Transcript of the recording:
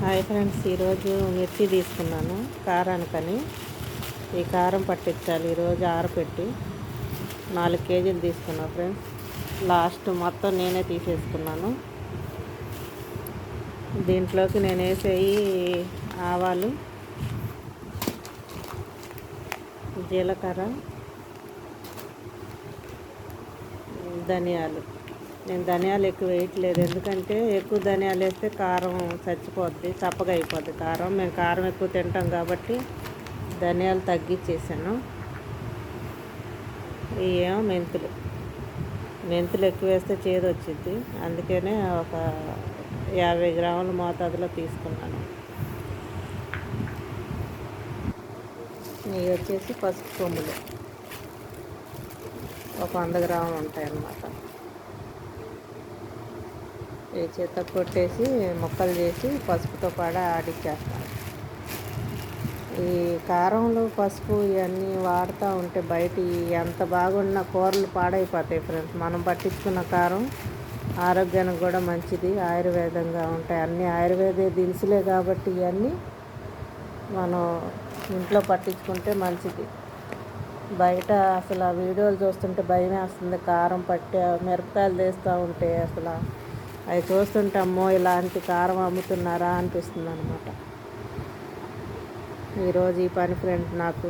Hi friends, ఈరోజు మిర్చి తీసుకున్నాను కారానికని. ఈ కారం పట్టించాలి ఈరోజు ఆరపెట్టి 4 కేజీలు తీసుకున్నాను ఫ్రెండ్స్. లాస్ట్ మొత్తం నేనే తీసేసుకున్నాను. దీంట్లోకి నేను వేసేవి ఆవాలు, జీలకర్ర, ధనియాలు. నేను ధనియాలు ఎక్కువ వేయట్లేదు, ఎందుకంటే ఎక్కువ ధనియాలు వేస్తే కారం చచ్చిపోద్ది, చప్పగా అయిపోద్ది కారం. మేము కారం ఎక్కువ తింటాం కాబట్టి ధనియాలు తగ్గించేసాను. ఇవేమో మెంతులు ఎక్కువ వేస్తే చేదు వచ్చింది, అందుకనే ఒక 50 గ్రాముల మోతాదులో తీసుకున్నాను. ఇవి వచ్చేసి పసుపు కొమ్ములు ఒక 100 గ్రాములు ఉంటాయి అన్నమాట. ఈ చేత కొట్టేసి ముక్కలు చేసి పసుపుతో పాటు ఆడిచ్చేస్తాను. ఈ కారంలో పసుపు ఇవన్నీ వాడుతూ ఉంటే బయట ఎంత బాగున్న కూరలు పాడైపోతాయి ఫ్రెండ్స్. మనం పట్టించుకున్న కారం ఆరోగ్యానికి కూడా మంచిది, ఆయుర్వేదంగా ఉంటాయి. అన్నీ ఆయుర్వేద దినుసులే కాబట్టి ఇవన్నీ మనం ఇంట్లో పట్టించుకుంటే మంచిది. బయట అసలు ఆ వీడియోలు చూస్తుంటే భయం వేస్తుంది. కారం పట్టి మిరపకాయలు తీస్తూ ఉంటే అసలు అవి చూస్తుంటే అమ్మో ఇలాంటి కారం అమ్ముతున్నారా అనిపిస్తుంది అన్నమాట. ఈరోజు ఈ పని ఫ్రెండ్ నాకు